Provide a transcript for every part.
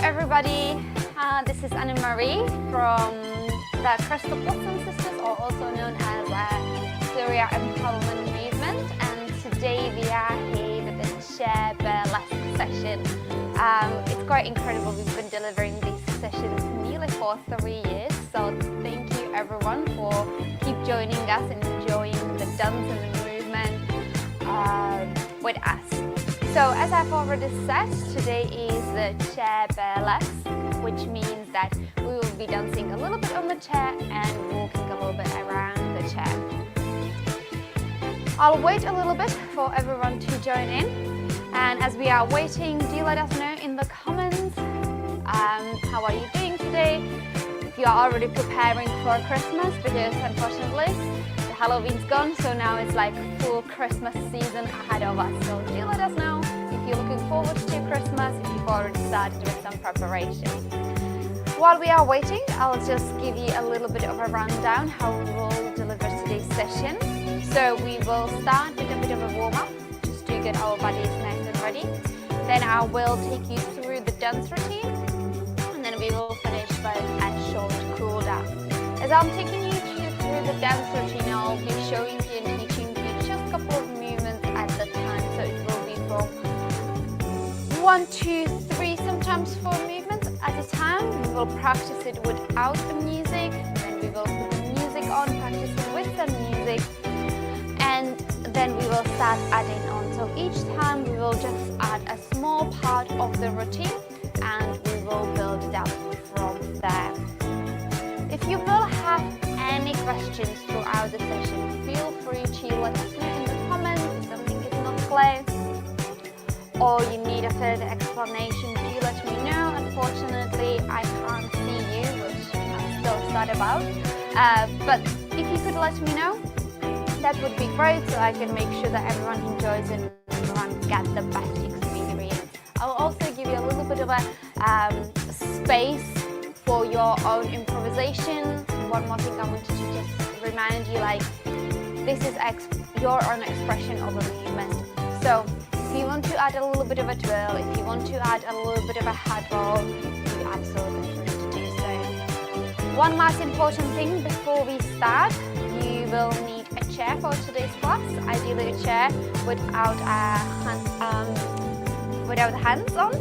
everybody, this is Anna-Marie from the Crystal Blossom Sisters, or also known as Surya Empowerment Movement, and today we are here with the Chair Burlesque session. It's quite incredible. We've been delivering these sessions nearly for 3 years, so thank you everyone for keep joining us and enjoying the dance and the movement with us. So as I've already said, today is the Chair Burlesque, which means that we will be dancing a little bit on the chair and walking a little bit around the chair. I'll wait a little bit for everyone to join in, and as we are waiting, do let us know in the comments how are you doing today, if you are already preparing for Christmas, because unfortunately the Halloween's gone, so now it's like full Christmas season ahead of us. So do let us know if you're looking forward to Christmas, if you've already started with some preparation. While we are waiting, I'll just give you a little bit of a rundown how we will deliver today's session. So we will start with a bit of a warm-up, just to get our bodies nice and ready. Then I will take you through the dance routine, and then we will finish with a short cool down. As I'm taking you through the dance routine, I'll be showing you and teaching you just a couple of movements at the time. So it will be from 1, 2, 3, sometimes 4 movements at a time. We will practice it without the music, then we will put the music on, practice it with the music, and then we will start adding on. So each time we will just add a small part of the routine and we will build it up from there. If you will have any questions throughout the session, feel free to let us know in the comments if something is not clear or you need a further explanation. Do let me know. Unfortunately, I can't see you, which I'm still sad about. But if you could let me know, that would be great, so I can make sure that everyone enjoys and everyone gets the best experience. I'll also give you a little bit of a space for your own improvisation. One more thing I wanted to just remind you, like, this is your own expression of a movement. So if you want to add a little bit of a twirl, if you want to add a little bit of a head roll, you absolutely free to do so. One last important thing before we start, you will need a chair for today's class, ideally a chair without hands on,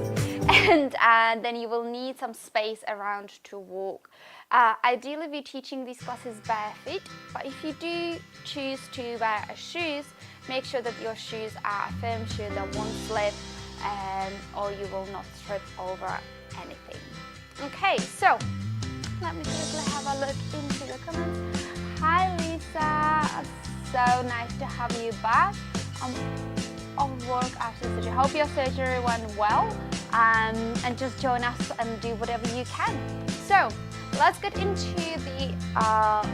and then you will need some space around to walk. Ideally we're teaching these classes bare feet, but if you do choose to wear shoes, make sure that your shoes are a firm shoe that won't slip, or you will not trip over anything. Okay, so let me quickly have a look into the comments. Hi Lisa, so nice to have you back. Off work after surgery. Hope your surgery went well, and just join us and do whatever you can. So let's get into the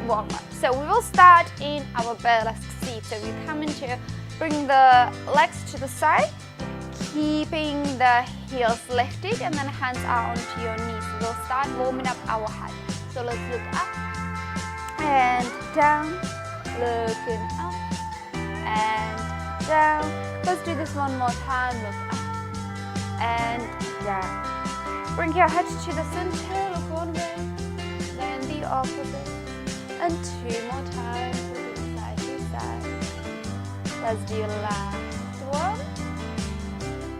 warm-up. So we will start in our burlesque seat. So you come into, bring the legs to the side, keeping the heels lifted, and then hands are onto your knees. We'll start warming up our head. So let's look up and down, looking up and down. Let's do this one more time. Look up and down. Bring your head to the center, look one way, then the opposite, and 2 more times. We'll do side to side. Let's do last one.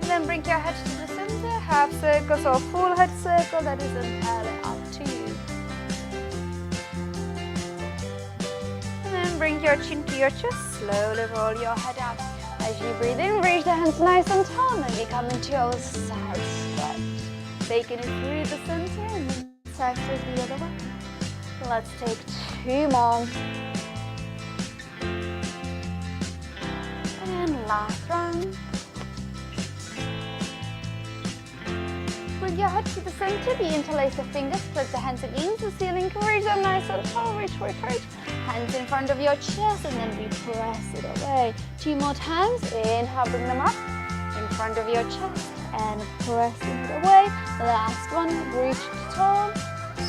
Then bring your head to the center, half circles or full head circle, that is entirely up to you. And then bring your chin to your chest, slowly roll your head up. As you breathe in, reach the hands nice and tall, and we come into our side stretch. Taking it through the center and then side stretch the other way. Let's take 2 more. And last one. Bring your head to the center, we interlace the fingers, press the hands against the ceiling, reach them nice and tall, reach. Hands in front of your chest, and then we press it away. 2 more times, inhale, bring them up, in front of your chest, and press it away. Last one, reach tall,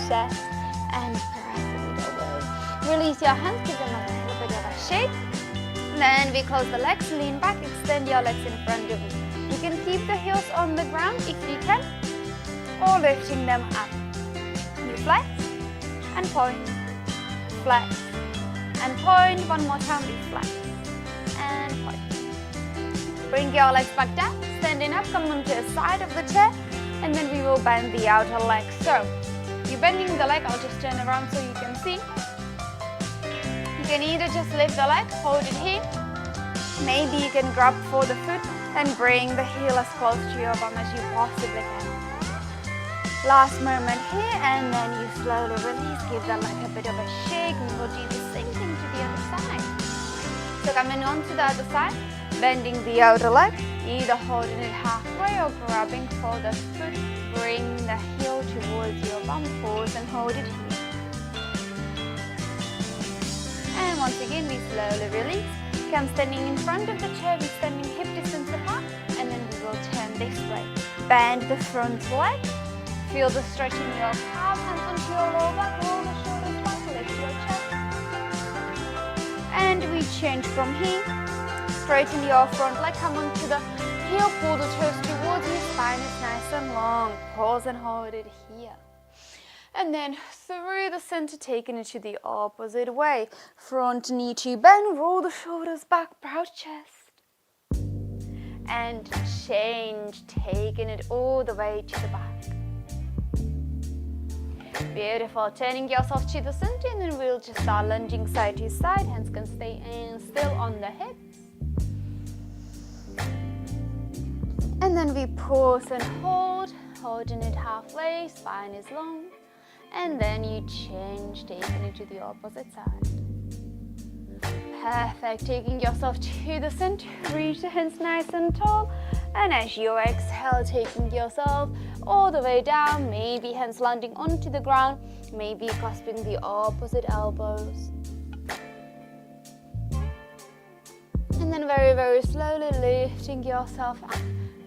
chest, and press it away. Release your hands, give them a little bit of a shake. Then we close the legs, lean back, extend your legs in front of you. You can keep the heels on the ground if you can. or lifting them up. You flex and point, flex and point. One more time, we flex and point. Bring your legs back down, standing up, come onto the side of the chair, and then we will bend the outer leg. So, you're bending the leg, I'll just turn around so you can see. You can either just lift the leg, hold it here. Maybe you can grab for the foot and bring the heel as close to your bum as you possibly can. Last moment here, and then you slowly release, give the leg a bit of a shake. We will do the same thing to the other side. So coming on to the other side, bending the outer leg, either holding it halfway or grabbing for the foot. Bring the heel towards your bum, pause and hold it here. And once again, we slowly release. Come standing in front of the chair, we're standing hip distance apart, and then we will turn this way. Bend the front leg. Feel the stretch in your calf, hands onto your lower back, roll the shoulders back, lift your chest. And we change from here. Straighten your front leg, come onto the heel, pull the toes towards you, spine is nice and long. Pause and hold it here. And then through the center, taking it to the opposite way. Front knee to bend, roll the shoulders back, proud chest. And change, taking it all the way to the back. Beautiful. Turning yourself to the center, and then we'll just start lunging side to side. Hands can stay still on the hips. And then we pause and hold, holding it halfway, spine is long. And then you change, taking it to the opposite side. Perfect. Taking yourself to the center, reach the hands nice and tall. And as you exhale, taking yourself all the way down, maybe hands landing onto the ground, maybe clasping the opposite elbows. And then very, very slowly lifting yourself up.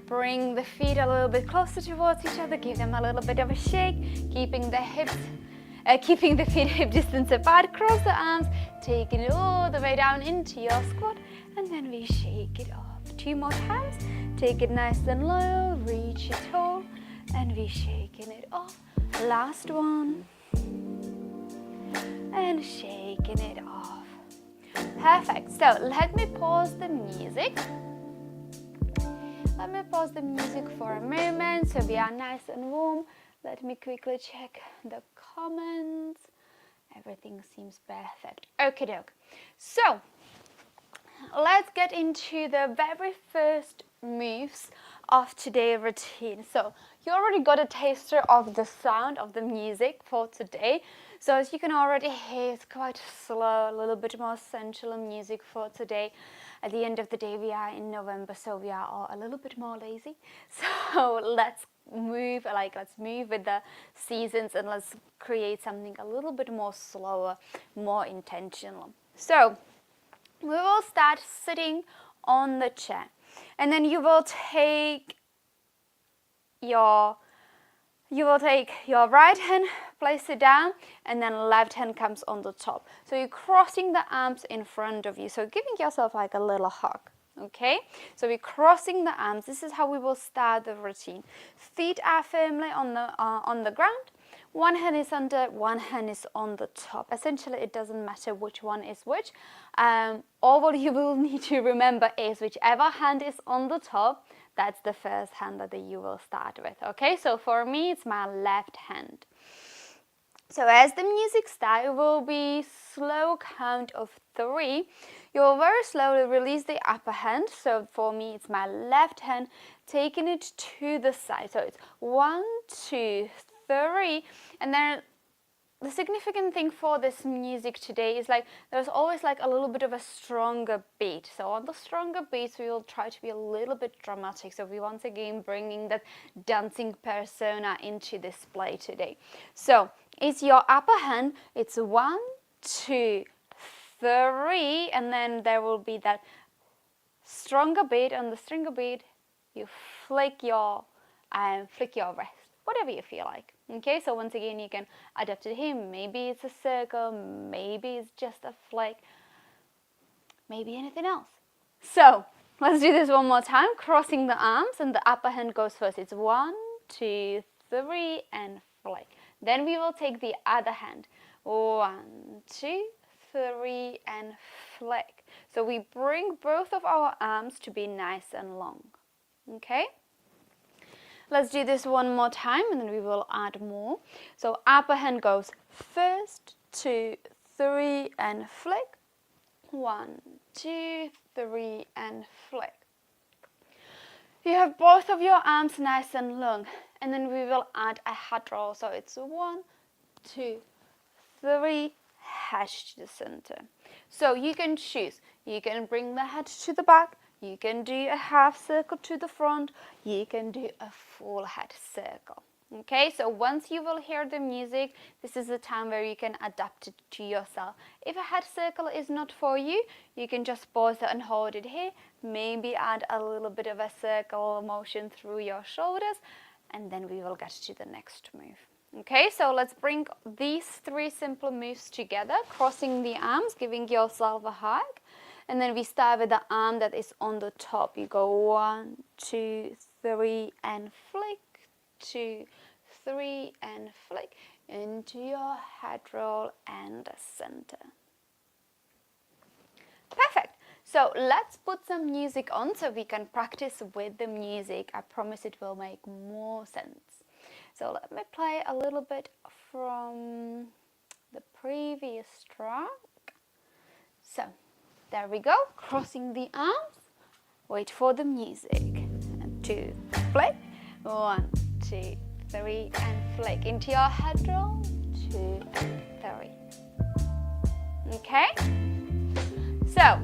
Bring the feet a little bit closer towards each other, give them a little bit of a shake, keeping the feet hip distance apart, cross the arms, taking it all the way down into your squat, and then we shake it off. 2 more times, take it nice and low, reach it tall, and we shaking it off. Last one, and shaking it off. Perfect. So let me pause the music. Let me pause the music for a moment so we are nice and warm. Let me quickly check the comments. Everything seems perfect. Okie doke. So let's get into the very first moves of today's routine. So you already got a taster of the sound of the music for today. So as you can already hear, it's quite slow, a little bit more sensual music for today. At the end of the day, we are in November, so we are all a little bit more lazy. So let's move with the seasons, and let's create something a little bit more slower, more intentional. So we will start sitting on the chair, and then you will take your right hand, place it down, and then left hand comes on the top. So you're crossing the arms in front of you. So giving yourself like a little hug, okay? So we're crossing the arms. This is how we will start the routine. Feet are firmly on the ground. One hand is under, one hand is on the top. Essentially, it doesn't matter which one is which. All what you will need to remember is whichever hand is on the top, that's the first hand that you will start with, okay? So for me, it's my left hand. So as the music starts, it will be slow count of 3. You will very slowly release the upper hand. So for me, it's my left hand, taking it to the side. So it's 1, 2, 3, and then the significant thing for this music today is like there's always like a little bit of a stronger beat. So on the stronger beats, we will try to be a little bit dramatic. So we once again bringing that dancing persona into display today. So it's your upper hand. It's 1, 2, 3, and then there will be that stronger beat. On the stronger beat, you flick your wrist, whatever you feel like. Okay, so once again, you can adapt it here. Maybe it's a circle, maybe it's just a flick, maybe anything else. So let's do this one more time, crossing the arms, and the upper hand goes first. It's 1, 2, 3, and flick. Then we will take the other hand. 1, 2, 3, and flick. So we bring both of our arms to be nice and long. Okay? Let's do this one more time and then we will add more. So upper hand goes 1, 2, 3, and flick. 1, 2, 3, and flick. You have both of your arms nice and long, and then we will add a head roll. So it's 1, 2, 3, head to the center. So you can choose. You can bring the head to the back. You can do a half circle to the front. You can do a full head circle. Okay, so once you will hear the music, this is the time where you can adapt it to yourself. If a head circle is not for you, you can just pause it and hold it here. Maybe add a little bit of a circle motion through your shoulders, and then we will get to the next move. Okay, so let's bring these 3 simple moves together, crossing the arms, giving yourself a hug. And then we start with the arm that is on the top. You go 1, 2, 3, and flick. 2, 3, and flick into your head roll and the center. Perfect. So let's put some music on so we can practice with the music. I promise it will make more sense. So let me play a little bit from the previous track. So there we go, crossing the arms. Wait for the music. And 2, flick. 1, 2, 3, and flick into your head roll. 2, 3. Okay? So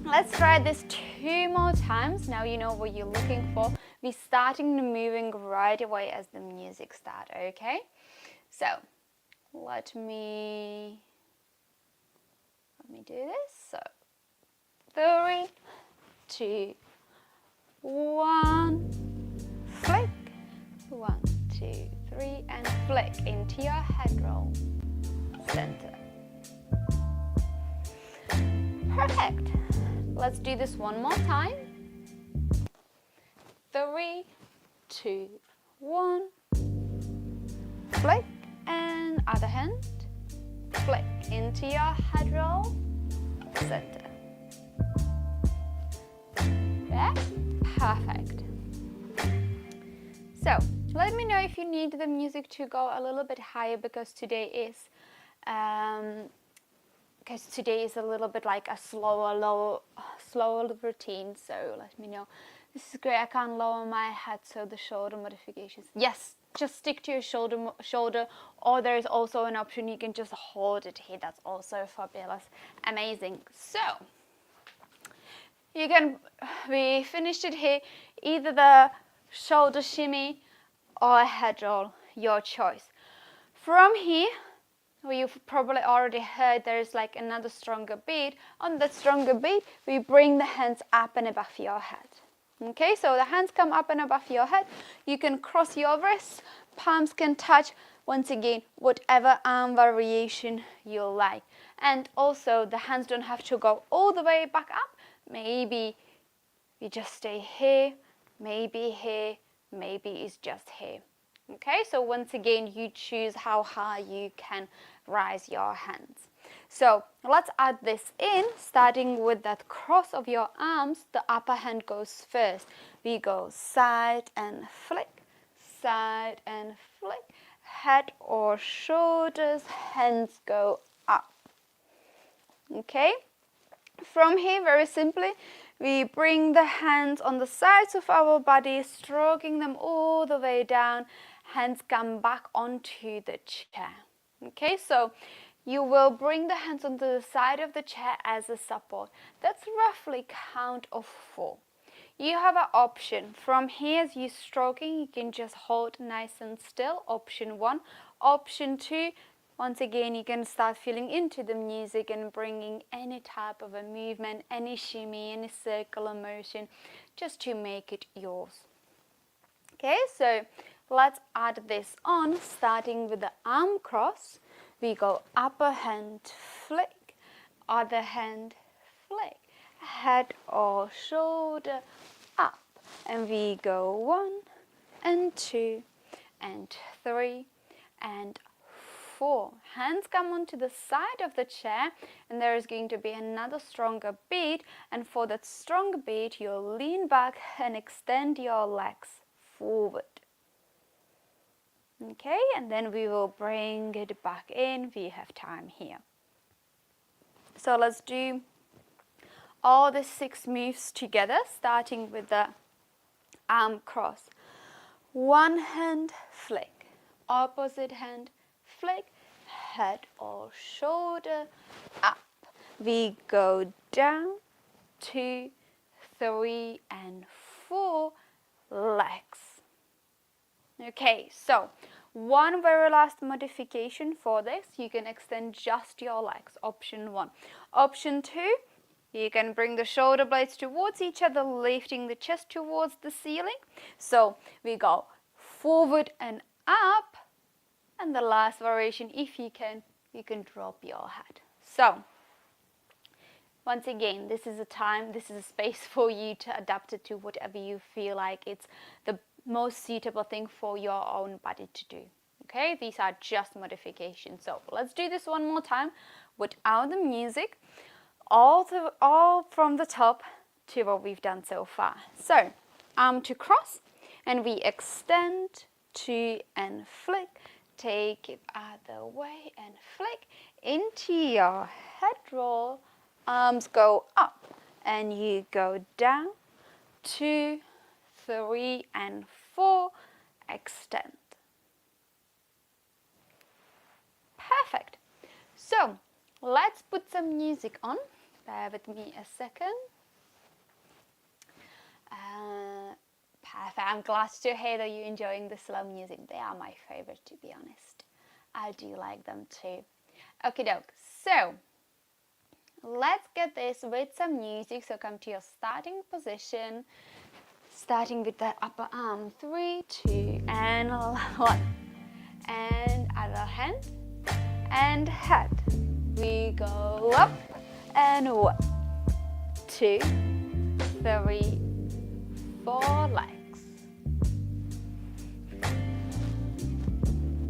let's try this 2 more times. Now you know what you're looking for. We're starting the moving right away as the music starts, okay? So let me do this. So 3, 2, 1, flick. 1, 2, 3, and flick into your head roll, center. Perfect. Let's do this one more time. 3, 2, 1, flick, and other hand, flick into your head roll, center. Yeah, perfect. So let me know if you need the music to go a little bit higher, because today is a little bit like a slower routine. So let me know. This is great. I can't lower my head, so the shoulder modifications. Yes, just stick to your shoulder, or there is also an option you can just hold it here. That's also fabulous, amazing. So we finished it here. Either the shoulder shimmy or a head roll, your choice. From here, well, you've probably already heard there is like another stronger beat. On that stronger beat, we bring the hands up and above your head. Okay, so the hands come up and above your head. You can cross your wrists, palms can touch. Once again, whatever arm variation you like. And also, the hands don't have to go all the way back up. Maybe we just stay here, maybe it's just here. Okay, so once again, you choose how high you can rise your hands. So let's add this in, starting with that cross of your arms. The upper hand goes first. We go side and flick, head or shoulders, hands go up. Okay, from here, very simply, we bring the hands on the sides of our body, stroking them all the way down. Hands come back onto the chair. Okay, so you will bring the hands onto the side of the chair as a support. That's roughly count of 4. You have an option. From here, as you're stroking, you can just hold nice and still. Option 1. Option 2, once again, you can start feeling into the music and bringing any type of a movement, any shimmy, any circular motion, just to make it yours. Okay, so let's add this on, starting with the arm cross. We go upper hand, flick, other hand, flick, head or shoulder, up. And we go 1 and 2 and 3 and 4. Hands come onto the side of the chair, and there is going to be another stronger beat, and for that stronger beat you'll lean back and extend your legs forward. Okay, and then we will bring it back in. We have time here. So let's do all the 6 moves together, starting with the arm cross. One hand flick, opposite hand flick, head or shoulder up. We go down, 2, 3 and 4 legs. Okay, so one very last modification for this, you can extend just your legs, option 1. Option 2, you can bring the shoulder blades towards each other, lifting the chest towards the ceiling. So we go forward and up, and the last variation, if you can drop your head. So once again, this is a space for you to adapt it to whatever you feel like it's the most suitable thing for your own body to do. Okay, these are just modifications. So let's do this one more time without the music, all from the top to what we've done so far. So arm to cross, and we extend, 2 and flick, take it other way and flick into your head roll. Arms go up and you go down, 2, 3 and 4, extend. Perfect. So let's put some music on. Bear with me a second. Perfect. I'm glad to hear that you're enjoying the slow music. They are my favorite, to be honest. I do like them too. Okie doke. So let's get this with some music. So come to your starting position, starting with the upper arm. 3, 2 and 1. And other hand and head. We go up and 1, 2, 3, 4 legs.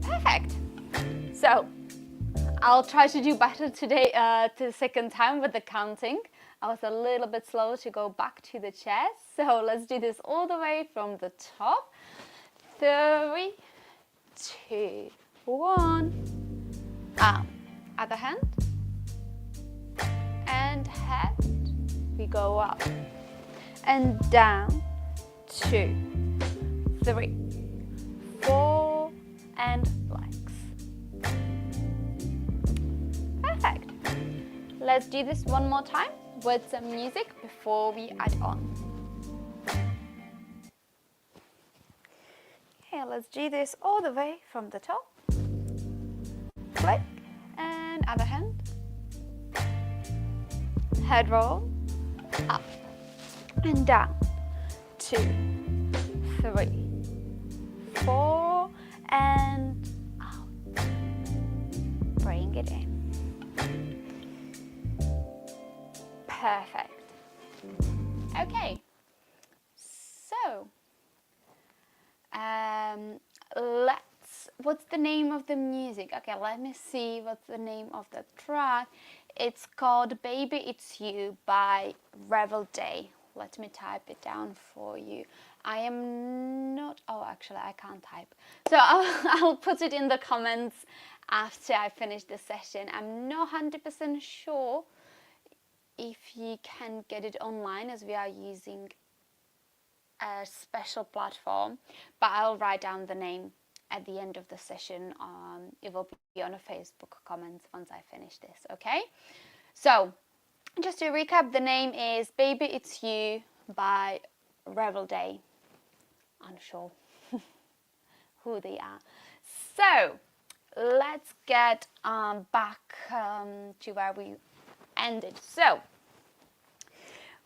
Perfect. So I'll try to do better today, to the second time with the counting. I was a little bit slow to go back to the chair. So let's do this all the way from the top. 3, 2, 1. Arm, other hand, and head. We go up and down, 2, 3, 4, and legs. Perfect. Let's do this one more time with some music before we add on. Okay, let's do this all the way from the top. Flick, and other hand. Head roll, up and down, 2, 3, 4, and out. Bring it in. Perfect. Okay, so what's the name of the music? Okay, let me see what's the name of the track. It's called Baby It's You by Revel Day. Let me type it down for you. I am not, oh actually I can't type. So I'll put it in the comments after I finish the session. I'm not 100% sure if you can get it online, as we are using a special platform, but I'll write down the name at the end of the session. It will be on a Facebook comments once I finish this, okay? So just to recap, the name is Baby It's You by Revel Day. Unsure who they are. So let's get back to where we ended. So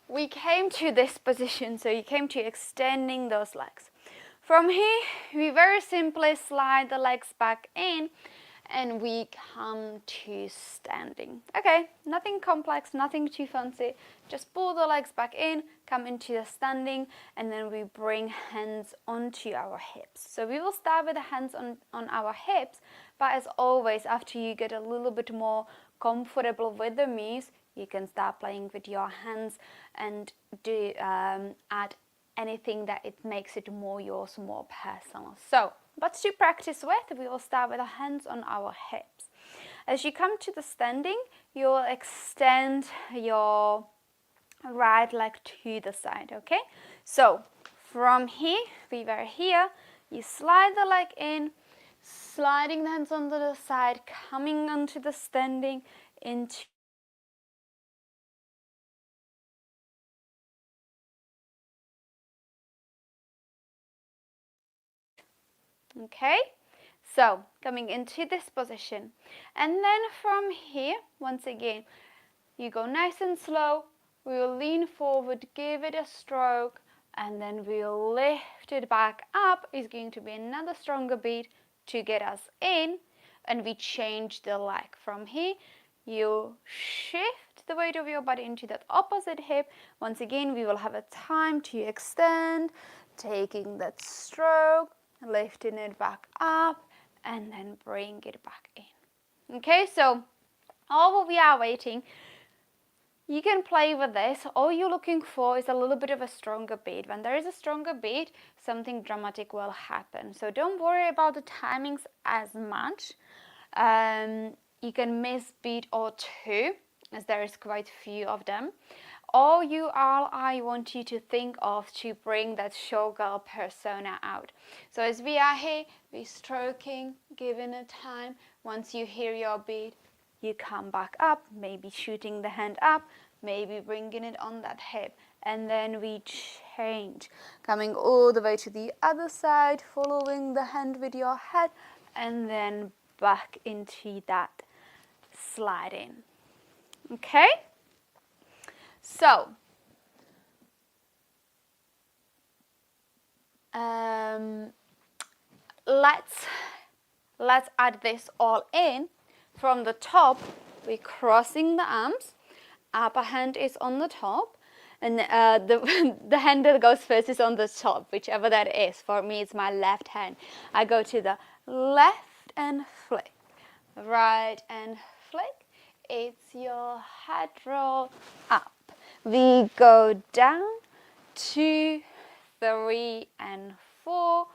we came to this position, so you came to extending those legs. From here, we very simply slide the legs back in and we come to standing. Okay, nothing complex, nothing too fancy. Just pull the legs back in, come into the standing, and then we bring hands onto our hips. So we will start with the hands on our hips, but as always, after you get a little bit more comfortable with the moves, you can start playing with your hands and do add anything that it makes it more yours, more personal. So, but to practice with, we will start with the hands on our hips. As you come to the standing, you will extend your right leg to the side, okay? So, from here, we were here, you slide the leg in, sliding the hands onto the side, coming onto the standing, into okay, so coming into this position, and then from here, once again, you go nice and slow. We will lean forward, give it a stroke, and then we'll lift it back up. It's going to be another stronger beat to get us in, and we change the leg. From here, you shift the weight of your body into that opposite hip. Once again, we will have a time to extend, taking that stroke, lifting it back up, and then bring it back in. Okay, so while we are waiting, you can play with this. All you're looking for is a little bit of a stronger beat. When there is a stronger beat, something dramatic will happen. So don't worry about the timings as much. You can miss beat or two, as there is quite a few of them. All I want you to think of to bring that showgirl persona out. So as we are here, we're stroking, giving it time. Once you hear your beat, you come back up, maybe shooting the hand up, maybe bringing it on that hip. And then we change, coming all the way to the other side, following the hand with your head, and then back into that slide in. Okay? So, let's add this all in. From the top, we're crossing the arms. Upper hand is on the top, and the hand that goes first is on the top, whichever that is. For me, it's my left hand. I go to the left and flick, right and flick. It's your head roll up. We go down, 2, 3, and 4.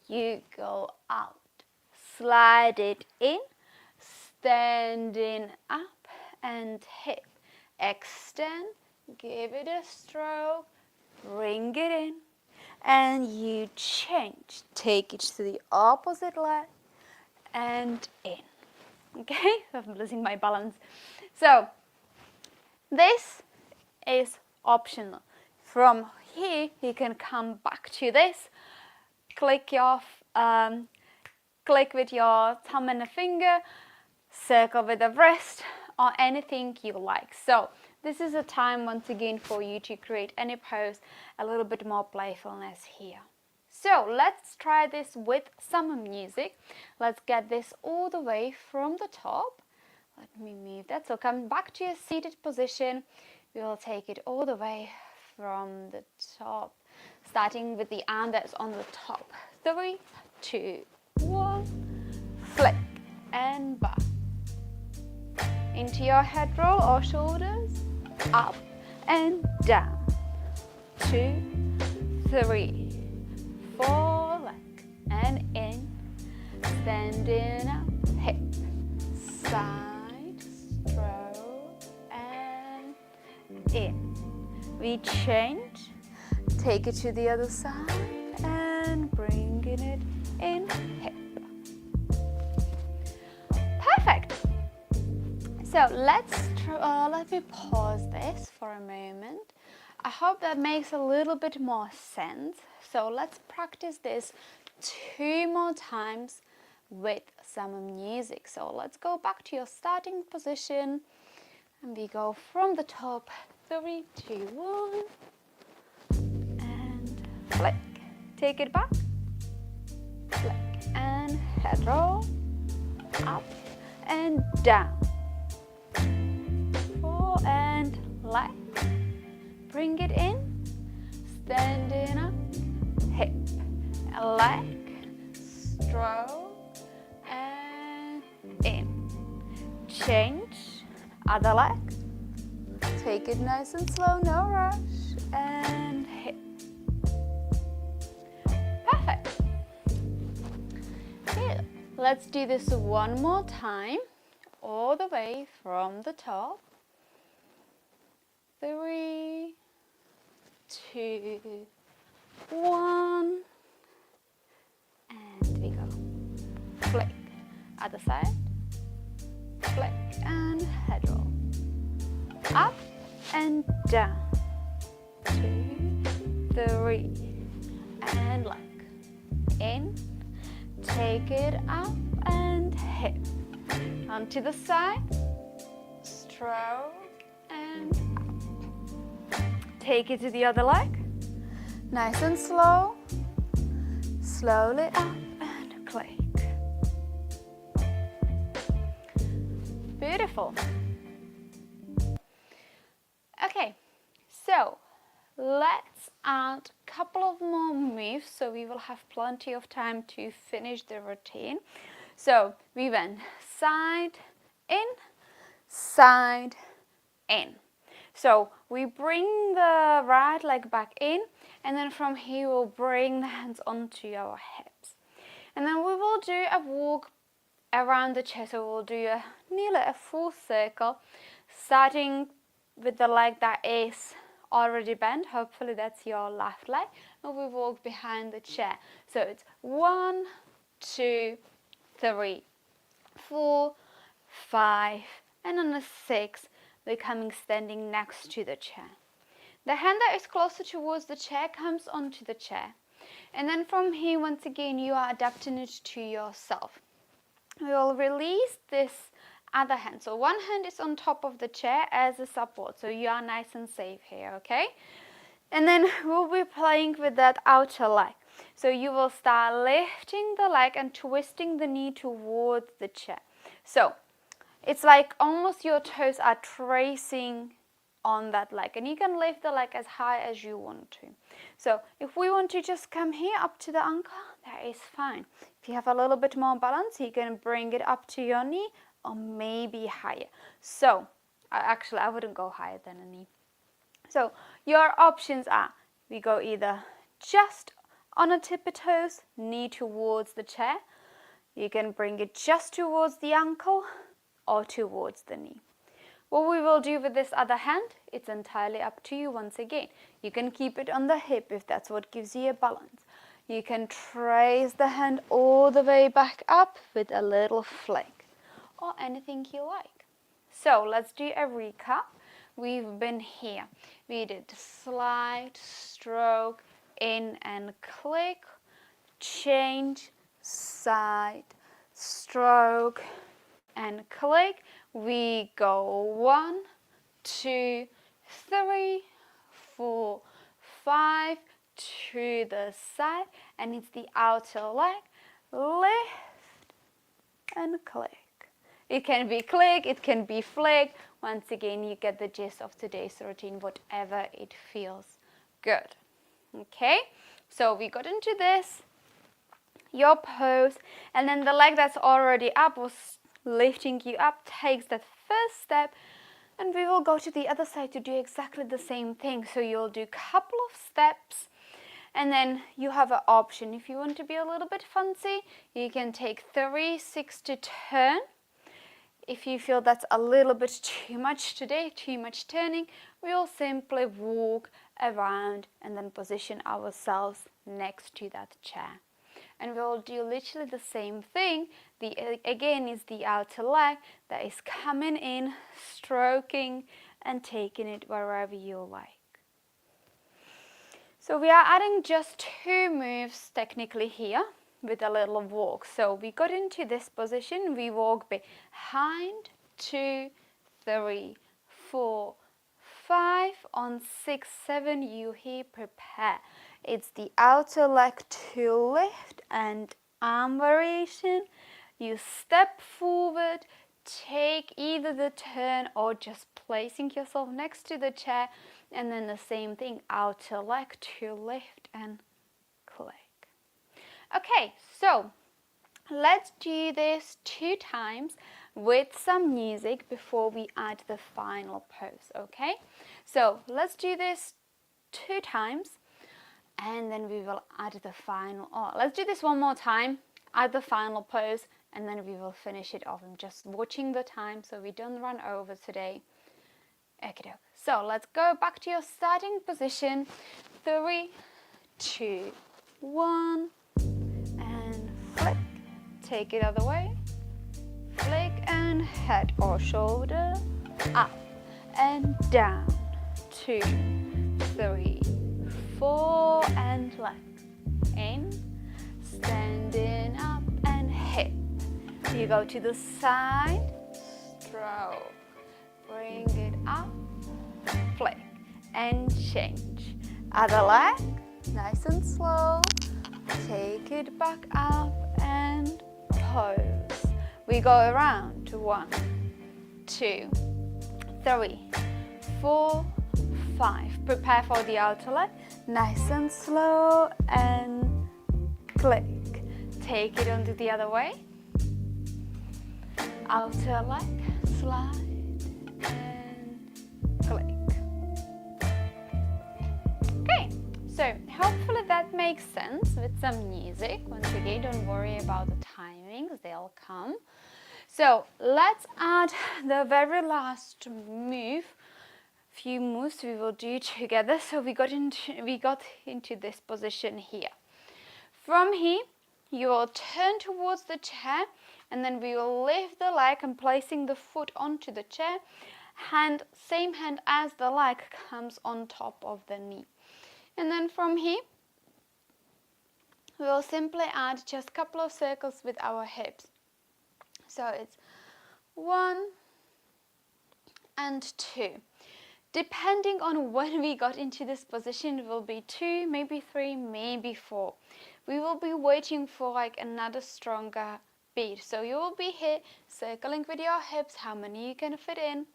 You go out. Slide it in, standing up and hip. Extend, give it a stroke, bring it in, and you change. Take it to the opposite leg and in. Okay, I'm losing my balance. So, this is optional. From here, you can come back to this. Click with your thumb and a finger, circle with the wrist, or anything you like. So this is a time once again for you to create any pose, a little bit more playfulness here. So let's try this with some music. Let's get this all the way from the top. Let me move that. So come back to your seated position. We will take it all the way from the top, starting with the arm that's on the top. 3, 2, 1, flick and back. Into your head roll or shoulders, up and down. 2, 3, 4, leg and in. Standing up, hip, side, stroke and in. We change, take it to the other side and bringing it in, hip. Perfect. So let me pause this for a moment. I hope that makes a little bit more sense. So let's practice this 2 more times with some music. So let's go back to your starting position and we go from the top. 3, 2, 1 and flick. Take it back. Flick and head roll. up and down. 4 and leg. Bring it in, standing up, hip, leg, stroke, and in. Change, other leg. Take it nice and slow, no rush, and hip. Perfect. Good. Let's do this one more time, all the way from the top. 3, 2, 1, and we go. Flick, other side, flick, and head roll. Up and down. 2, 3, and leg. In, take it up and hip. Onto the side, stroke, and up. Take it to the other leg. Nice and slow. Slowly up and click. Beautiful. Okay, so let's add a couple of more moves so we will have plenty of time to finish the routine. So we went side, in, side, in. So we bring the right leg back in, and then from here we'll bring the hands onto our hips. And then we will do a walk around the chair. So we'll do nearly a full circle, starting with the leg that is already bent. Hopefully that's your left leg. And we walk behind the chair. So it's 1, 2, 3, 4, 5, and on the 6, we're coming standing next to the chair. The hand that is closer towards the chair comes onto the chair. And then from here, once again, you are adapting it to yourself. We will release this other hand. So one hand is on top of the chair as a support. So you are nice and safe here, okay? And then we'll be playing with that outer leg. So you will start lifting the leg and twisting the knee towards the chair. So it's like almost your toes are tracing on that leg, and you can lift the leg as high as you want to. So if we want to just come here up to the ankle, that is fine. If you have a little bit more balance, you can bring it up to your knee or maybe higher. So actually I wouldn't go higher than a knee. So your options are, we go either just on a tippy toes, knee towards the chair. You can bring it just towards the ankle or towards the knee. What we will do with this other hand, it's entirely up to you once again. You can keep it on the hip if that's what gives you a balance. You can trace the hand all the way back up with a little flick or anything you like. So let's do a recap. We've been here. We did slide, stroke, in and click, change, side, stroke, and click. We go 1, 2, 3, 4, 5 to the side, and it's the outer leg, lift and click. It can be click, it can be flick. Once again, you get the gist of today's routine, whatever it feels good. Okay, so we got into this, your pose, and then the leg that's already up was lifting you up, takes that first step, and we will go to the other side to do exactly the same thing. So you'll do a couple of steps, and then you have an option. If you want to be a little bit fancy, you can take 360 turn. If you feel that's a little bit too much today, too much turning, we'll simply walk around and then position ourselves next to that chair. And we'll do literally the same thing. Again is the outer leg that is coming in, stroking and taking it wherever you like. So we are adding just 2 moves technically here with a little walk. So we got into this position, we walk behind, 2, 3, 4, 5, on 6, 7, you here prepare. It's the outer leg to lift and arm variation. you step forward, take either the turn or just placing yourself next to the chair, and then the same thing, outer leg to lift and click. Okay, so let's do this 2 times with some music before we add the final pose, okay? So let's do this 2 times and then we will add the final, let's do this one more time, add the final pose, and then we will finish it off. I'm just watching the time so we don't run over today. Okay, so let's go back to your starting position. 3, 2, 1, and flick. Take it other way. Flick and head or shoulder. Up and down. 2, 3, 4, and left. In. Standing up and hip. You go to the side. Stroke. Bring it up. Flick. And change. Other leg. Nice and slow. Take it back up and pose. We go around to 1, 2, 3, 4, 5. Prepare for the outer leg. Nice and slow and click. Take it onto the other way. Outer leg, slide and click. Okay, so hopefully that makes sense with some music. Once again, don't worry about the timings, they'll come. So let's add the very last move. Few moves we will do together. So we got into this position here. From here, you will turn towards the chair, and then we will lift the leg and placing the foot onto the chair. Same hand as the leg comes on top of the knee. And then from here, we will simply add just a couple of circles with our hips. So it's 1 and 2. Depending on when we got into this position, it will be 2, maybe 3, maybe 4. We will be waiting for like another stronger beat. So you will be here circling with your hips, how many you can fit in.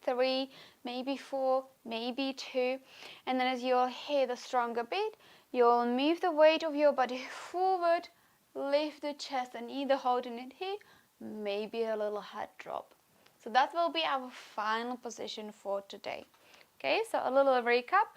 3, maybe 4, maybe 2. And then as you'll hear the stronger beat, you'll move the weight of your body forward, lift the chest and either holding it here, maybe a little head drop. So that will be our final position for today. Okay, so a little recap.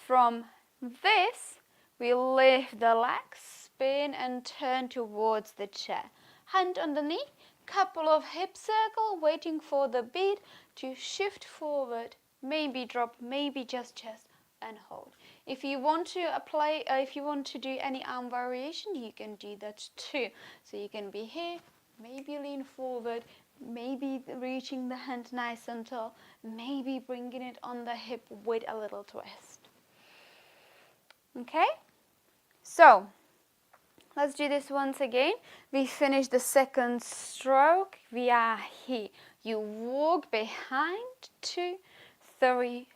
From this, we lift the legs, spin and turn towards the chair. Hand on the knee, couple of hip circle, waiting for the beat to shift forward, maybe drop, maybe just chest and hold. If you want to do any arm variation, you can do that too. So you can be here, maybe lean forward, maybe reaching the hand nice and tall, maybe bringing it on the hip with a little twist. Okay, so let's do this once again. We finish the second stroke. We are here. You walk behind. 2, 3,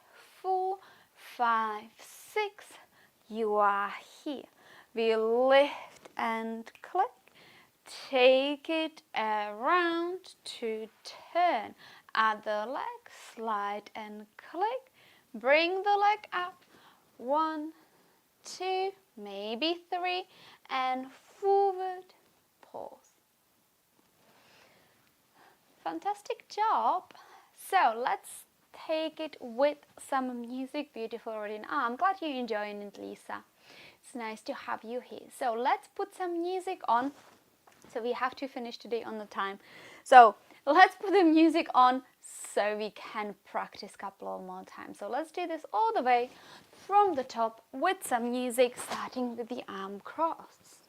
4, 5, 6. You are here. We lift and click. Take it around to turn. Other leg, slide and click. Bring the leg up. 1, 2, maybe 3, and forward, pause. Fantastic job. So let's take it with some music. Beautiful already. I'm glad you're enjoying it, Lisa. It's nice to have you here. So let's put some music on. So we have to finish today on the time. So let's put the music on so we can practice a couple of more times. So let's do this all the way from the top with some music, starting with the arm cross.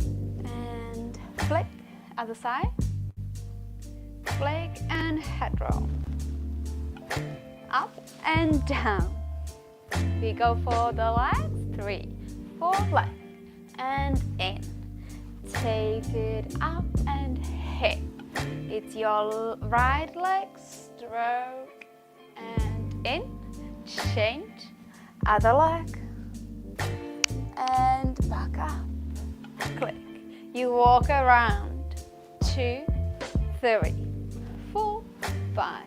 And flick, other side. Flick and head roll. Up and down. We go for the legs. 3, 4, left and in. Take it up and hip. It's your right leg, stroke and in. Change. Other leg. And back up. Click. You walk around. 2, 3, 4, 5,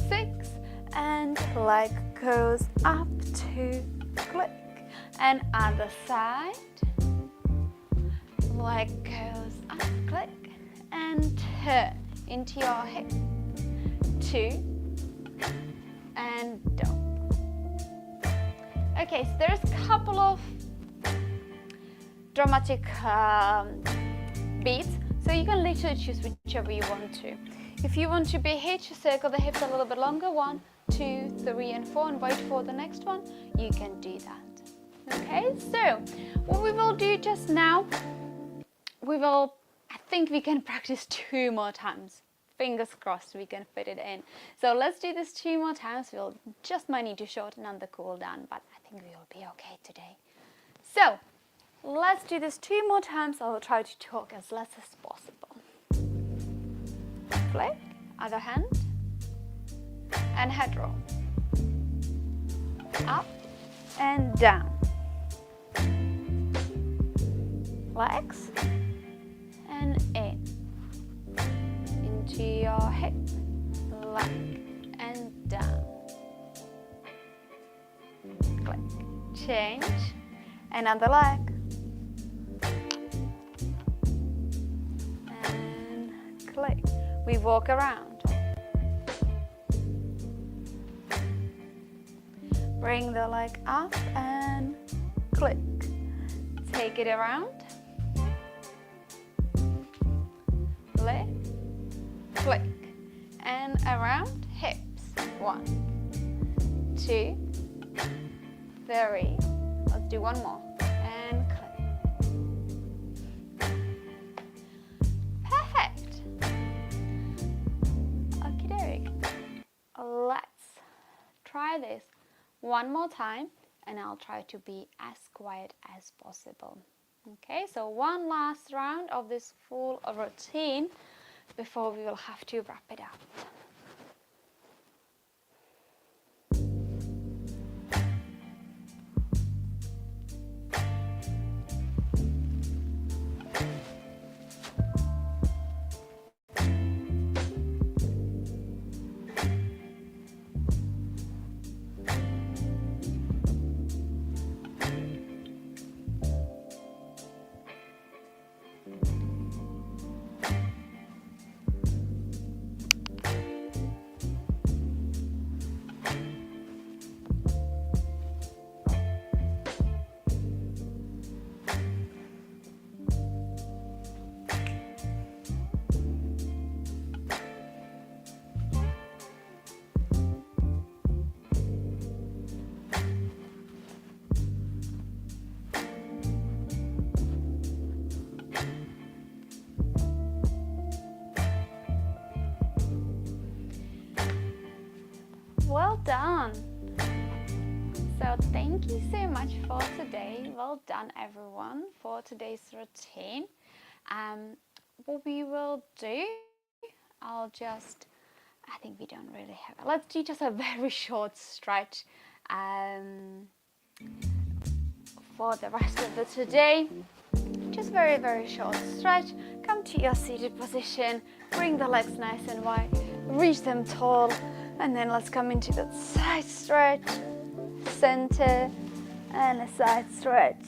6, and leg goes up, 2, click, and other side, leg goes up, click, and turn into your hip, 2, and down. Okay, so there's a couple of dramatic beats, so you can literally choose whichever you want to. If you want to be hit, circle the hips a little bit longer, 1, 2, 3, and 4, and wait for the next one, you can do that. Okay, so what we will do just now, I think we can practice 2 more times. Fingers crossed we can fit it in. So let's do this 2 more times. We'll just might need to shorten on the cool down, but I think we will be okay today. So let's do this 2 more times. I will try to talk as less as possible. Flick, other hand, and head roll. Up and down. Legs and in. Into your hip, leg, and down. Click. Change. Another leg. And click. We walk around. Bring the leg up and click. Take it around. Click. Click. And around hips. 1, 2, 3. Let's do one more. And click. Perfect. Okie doke. Let's try this one more time, and I'll try to be as quiet as possible. Okay, so one last round of this full routine before we will have to wrap it up. Well done. So thank you so much for today. Well done everyone for today's routine. What we will do, I think we don't really have it. Let's do just a very short stretch for the rest of the today. Just very, very short stretch. Come to your seated position, bring the legs nice and wide, reach them tall, and then let's come into that side stretch, center, and a side stretch,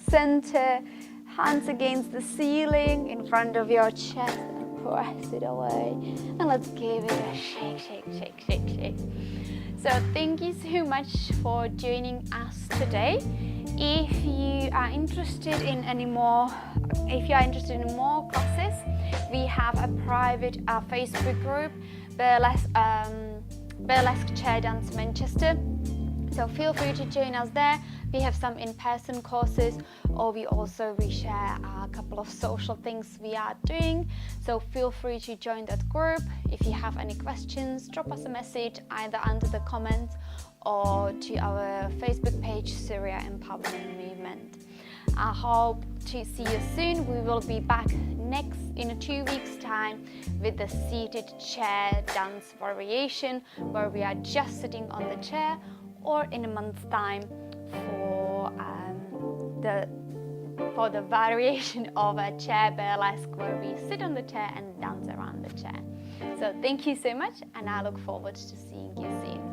center, hands against the ceiling in front of your chest, and press it away, and let's give it a shake, shake, shake, shake, shake. So thank you so much for joining us today. If you are interested in more classes, we have a private Facebook group, Burlesque Chair Dance Manchester. So feel free to join us there. We have some in-person courses, or we share a couple of social things we are doing. So feel free to join that group. If you have any questions, drop us a message either under the comments or to our Facebook page, Syria Empowerment Movement. I hope to see you soon. We will be back in 2 weeks' time with the seated chair dance variation, where we are just sitting on the chair, or in a month's time for the for the variation of a chair burlesque where we sit on the chair and dance around the chair. So thank you so much, and I look forward to seeing you soon.